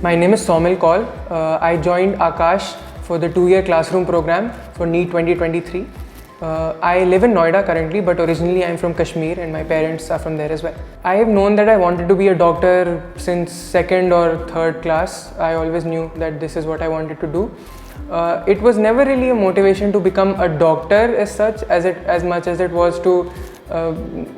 My name is Somil Kaul. I joined Akash for the 2-year classroom program for NEET 2023. I live in Noida currently, but originally I am from Kashmir and my parents are from there as well. I have known that I wanted to be a doctor since 2nd or 3rd class. I always knew that this is what I wanted to do. It was never really a motivation to become a doctor as such, as much as it was to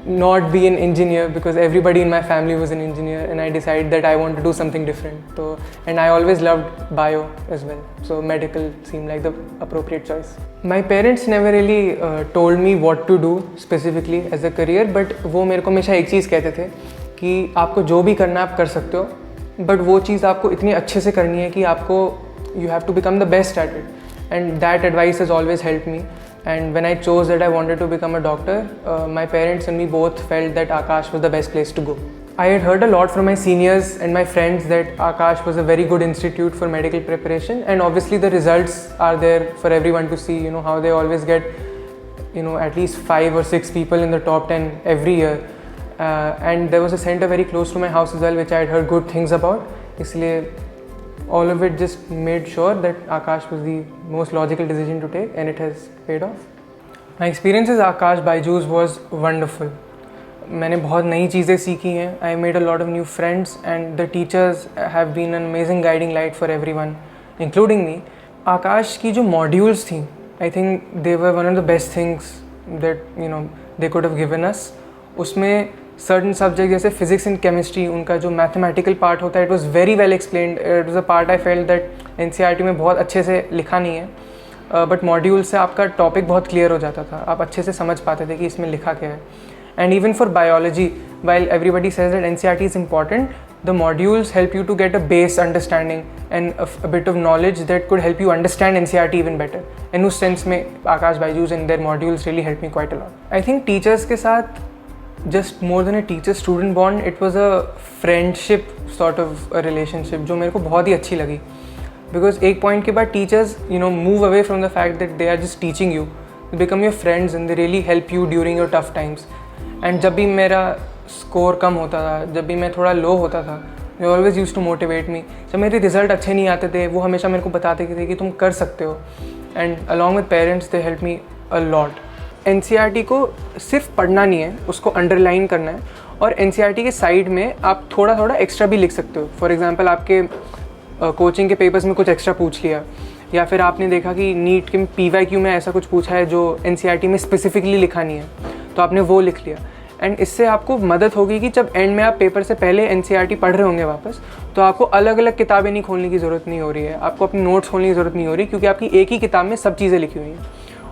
not be an engineer, because everybody in my family was an engineer and I decided that I want to do something different. So, and I always loved bio as well, so medical seemed like the appropriate choice. My parents never really told me what to do specifically as a career, but वो मेरे को हमेशा एक चीज़ कहते थे कि आपको जो भी करना आप कर सकते हो, बट वो चीज़ आपको इतनी अच्छे से करनी है कि आपको you have to become the best at it, and that advice has always helped me. And when I chose that I wanted to become a doctor, my parents and me both felt that Akash was the best place to go. I had heard a lot from my seniors and my friends that Akash was a very good institute for medical preparation, and obviously the results are there for everyone to see, how they always get at least 5 or 6 people in the top 10 every year. And there was a center very close to my house as well, which I had heard good things about. Isliye all of it just made sure that Akash was the most logical decision to take, and it has paid off. My experience as Akash Byju's was wonderful. मैंने बहुत नई चीज़ें सीखी हैं. I made a lot of new friends, and the teachers have been an amazing guiding light for everyone, including me. Akash की जो modules थी, I think they were one of the best things that they could have given us. उसमें certain subject जैसे physics and chemistry, उनका जो mathematical part होता है, it was very well explained. It was a part I felt that NCERT में बहुत अच्छे से लिखा नहीं है, बट मॉड्यूल से आपका टॉपिक बहुत क्लियर हो जाता था, आप अच्छे से समझ पाते थे कि इसमें लिखा क्या है. And even for biology, while everybody says that NCERT is important, the modules help you to get a base understanding and a bit of knowledge that could help you understand NCERT even better. And उस sense में आकाश Byju's and there modules really help me quite a lot. I think teachers के साथ just more than a teacher-student bond, it was a friendship sort of a relationship जो मेरे को बहुत ही अच्छी लगी. Because एक point के बाद teachers move away from the fact that they are just teaching you, they become your friends and they really help you during your tough times. And जब भी मेरा score कम होता था, जब भी मैं थोड़ा low होता था, they always used to motivate me. जब मेरे रिजल्ट अच्छे नहीं आते थे, वो हमेशा मेरे को बताते थे कि तुम कर सकते हो. And along with parents, they helped me a lot. NCERT को सिर्फ पढ़ना नहीं है, उसको अंडरलाइन करना है, और NCERT के साइड में आप थोड़ा थोड़ा एक्स्ट्रा भी लिख सकते हो. फॉर एग्जांपल आपके कोचिंग के पेपर्स में कुछ एक्स्ट्रा पूछ लिया, या फिर आपने देखा कि नीट के PYQ में ऐसा कुछ पूछा है जो NCERT में स्पेसिफिकली लिखा नहीं है, तो आपने वो लिख लिया. एंड इससे आपको मदद होगी कि जब एंड में आप पेपर से पहले NCERT पढ़ रहे होंगे वापस, तो आपको अलग अलग किताबें नहीं खोलने की ज़रूरत नहीं हो रही है, आपको अपनी नोट्स खोलने की ज़रूरत नहीं हो रही, क्योंकि आपकी एक ही किताब में सब चीज़ें लिखी हुई हैं.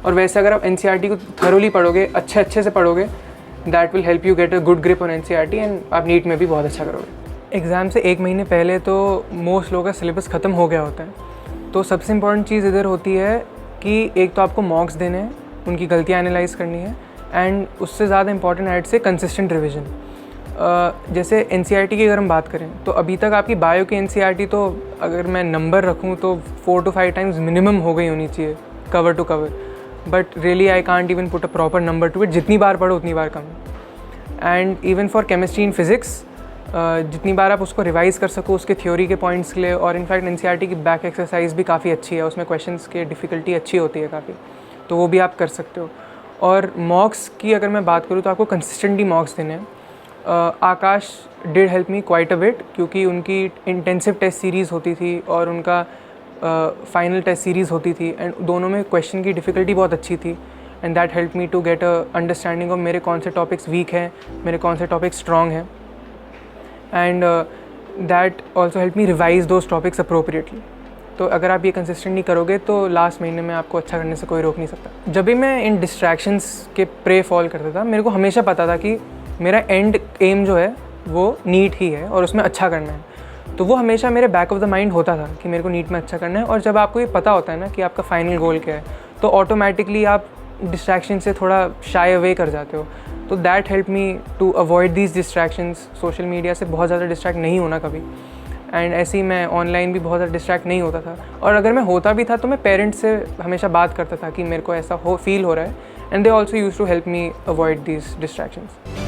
और वैसे अगर आप NCERT को थरोली पढ़ोगे, अच्छे से पढ़ोगे, that will help you get a good grip on NCERT, and आप नीट में भी बहुत अच्छा करोगे. एग्ज़ाम से 1 महीने पहले तो मोस्ट लोगों का सिलेबस ख़त्म हो गया होता है. तो सबसे इम्पॉर्टेंट चीज़ इधर होती है कि एक तो आपको मॉक्स देने हैं, उनकी गलतियाँ एनालाइज करनी है, एंड उससे ज़्यादा इंपॉर्टेंट ऐड से कंसिस्टेंट रिविजन. जैसे NCERT की अगर हम बात करें, तो अभी तक आपकी बायो की NCERT तो अगर मैं नंबर रखूँ तो 4 to 5 टाइम्स मिनिमम हो गई होनी चाहिए cover to cover. But really I can't even put a proper number two it. जितनी बार पढ़ो उतनी बार कम. And even for chemistry and physics, जितनी बार आप उसको रिवाइज़ कर सको उसके थ्योरी के पॉइंट्स के लिए, और इनफैक्ट NCERT की बैक एक्सरसाइज भी काफ़ी अच्छी है, उसमें क्वेश्चंस की डिफ़िकल्टी अच्छी होती है काफ़ी, तो वो भी आप कर सकते हो. और मॉक्स की अगर मैं बात करूँ तो आपको कंसिस्टेंटली मॉक्स देने हैं. आकाश did help me quite a bit, क्योंकि उनकी इंटेंसिव टेस्ट सीरीज़ होती थी और उनका फाइनल टेस्ट सीरीज़ होती थी, एंड दोनों में क्वेश्चन की डिफ़िकल्टी बहुत अच्छी थी. And that help me to get a understanding of मेरे कौन से टॉपिक्स वीक हैं, मेरे कौन से टॉपिक्स स्ट्रॉन्ग हैं, and that also help me revise those topics appropriately. तो अगर आप ये कंसिस्टेंटली करोगे तो लास्ट महीने में आपको अच्छा करने से कोई रोक नहीं सकता. जब भी मैं इन डिस्ट्रैक्शंस के प्रे फॉल करता था, मेरे को हमेशा पता था कि मेरा एंड एम जो है वो नीट ही है और उसमें अच्छा करना है. तो वो हमेशा मेरे बैक ऑफ द माइंड होता था कि मेरे को नीट में अच्छा करना है. और जब आपको ये पता होता है ना कि आपका फाइनल गोल क्या है, तो ऑटोमेटिकली आप डिस्ट्रैक्शन से थोड़ा शाय अवे कर जाते हो. तो that help me to avoid these distractions. Social media से बहुत ज़्यादा डिस्ट्रैक्ट नहीं होना कभी, एंड ऐसे ही मैं ऑनलाइन भी बहुत ज़्यादा डिस्ट्रैक्ट नहीं होता था. और अगर मैं होता भी था तो मैं पेरेंट्स से हमेशा बात करता था कि मेरे को ऐसा फील हो रहा है, and they also use to help me avoid these distractions.